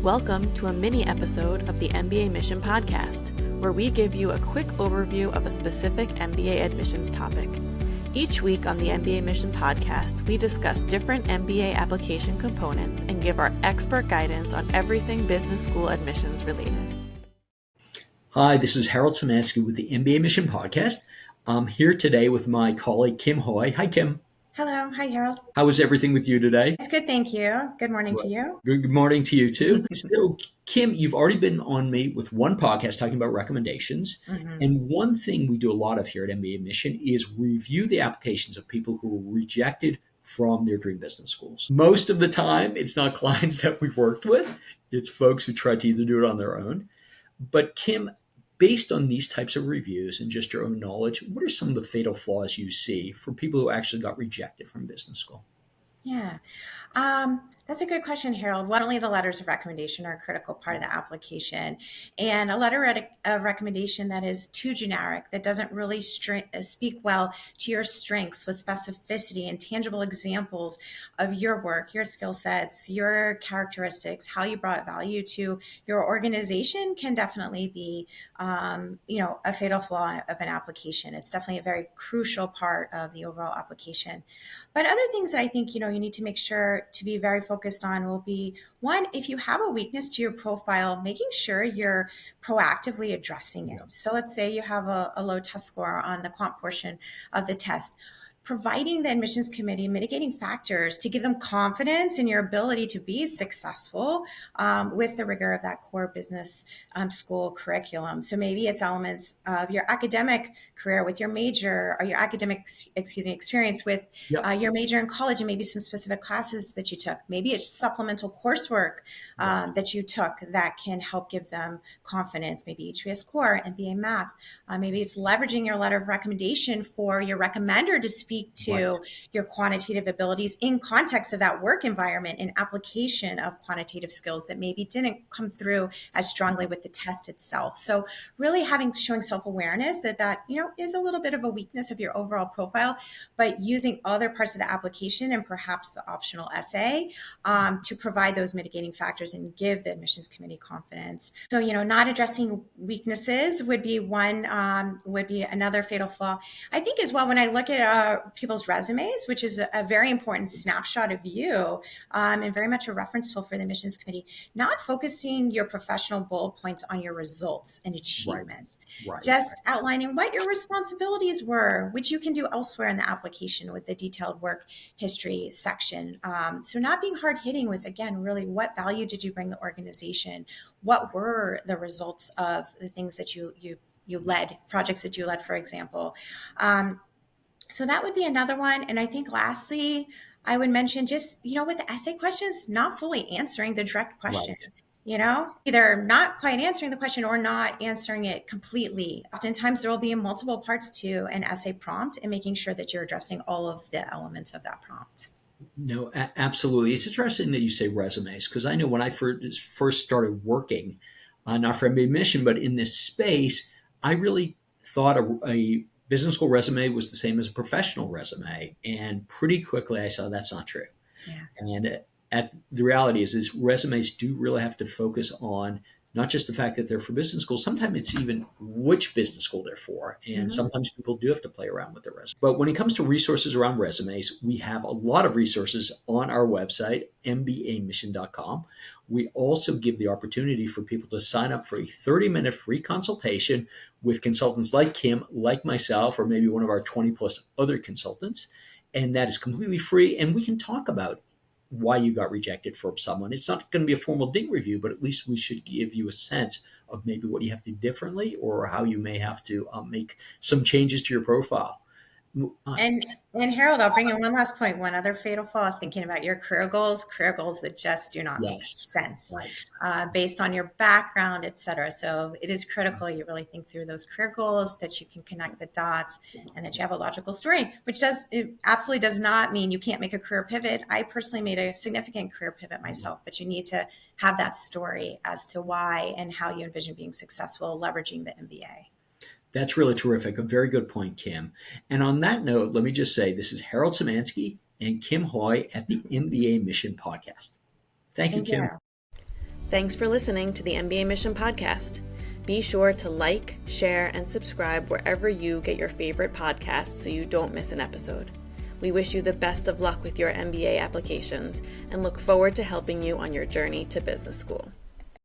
Welcome to a mini episode of the MBA Mission podcast, where we give you a quick overview of a specific MBA admissions topic. Each week on the MBA Mission podcast, we discuss different MBA application components and give our expert guidance on everything business school admissions related. Hi, this is Harold Simansky with the MBA Mission podcast. I'm here today with my colleague, Kim Hoey. Hi, Kim. Hello. Hi, Harold. How is everything with you today? It's good, thank you. Good morning to you. Good morning to you, too. So, Kim, you've already been on me with one podcast talking about recommendations. And one thing we do a lot of here at MBA Mission is review the applications of people who were rejected from their dream business schools. Most of the time, it's not clients that we've worked with. It's folks who try to either do it on their own. But Kim, based on these types of reviews and just your own knowledge, what are some of the fatal flaws you see for people who actually got rejected from business school? Yeah, that's a good question, Harold. Not only the letters of recommendation are a critical part of the application, and a letter of recommendation that is too generic, that doesn't really speak well to your strengths with specificity and tangible examples of your work, your skill sets, your characteristics, how you brought value to your organization can definitely be, a fatal flaw of an application. It's definitely a very crucial part of the overall application. But other things that I think, you need to make sure to be very focused on will be, one, if you have a weakness to your profile, making sure you're proactively addressing it. So let's say you have a low test score on the quant portion of the test. Providing the admissions committee mitigating factors to give them confidence in your ability to be successful with the rigor of that core business school curriculum. So maybe it's elements of your academic career with your major, or your academic, experience with your major in college, and maybe some specific classes that you took. Maybe it's supplemental coursework that you took that can help give them confidence. Maybe HBS Core, MBA Math. Maybe it's leveraging your letter of recommendation for your recommender to speak to your quantitative abilities in context of that work environment and application of quantitative skills that maybe didn't come through as strongly with the test itself. So really showing self-awareness that is a little bit of a weakness of your overall profile, but using other parts of the application and perhaps the optional essay to provide those mitigating factors and give the admissions committee confidence. So, not addressing weaknesses would be another fatal flaw. I think as well, when I look at people's resumes, which is a very important snapshot of you and very much a reference tool for the admissions committee, not focusing your professional bullet points on your results and achievements, outlining what your responsibilities were, which you can do elsewhere in the application with the detailed work history section. So not being hard hitting with, again, really what value did you bring the organization? What were the results of the things that you led, projects that you led, for example? So that would be another one. And I think lastly, I would mention just, with the essay questions, not fully answering the direct question. Either not quite answering the question or not answering it completely. Oftentimes there will be multiple parts to an essay prompt, and making sure that you're addressing all of the elements of that prompt. No, absolutely. It's interesting that you say resumes, because I know when I first started working, not for MBA Mission, but in this space, I really thought a business school resume was the same as a professional resume. And pretty quickly I saw that's not true. Yeah. And the reality is resumes do really have to focus on not just the fact that they're for business school. Sometimes it's even which business school they're for. And sometimes people do have to play around with their resume. But when it comes to resources around resumes, we have a lot of resources on our website, mbaMission.com. We also give the opportunity for people to sign up for a 30-minute free consultation with consultants like Kim, like myself, or maybe one of our 20 plus other consultants. And that is completely free. And we can talk about why you got rejected from someone. It's not going to be a formal ding review, but at least we should give you a sense of maybe what you have to do differently, or how you may have to make some changes to your profile. And Harold, I'll bring in one last point. One other fatal flaw, thinking about your career goals that just do not make sense based on your background, et cetera. So it is critical you really think through those career goals, that you can connect the dots, and that you have a logical story, which absolutely does not mean you can't make a career pivot. I personally made a significant career pivot myself, but you need to have that story as to why and how you envision being successful leveraging the MBA. That's really terrific. A very good point, Kim. And on that note, let me just say this is Harold Simansky and Kim Hoey at the MBA Mission podcast. Thank you, Kim. Thanks for listening to the MBA Mission Podcast. Be sure to like, share, and subscribe wherever you get your favorite podcasts so you don't miss an episode. We wish you the best of luck with your MBA applications and look forward to helping you on your journey to business school.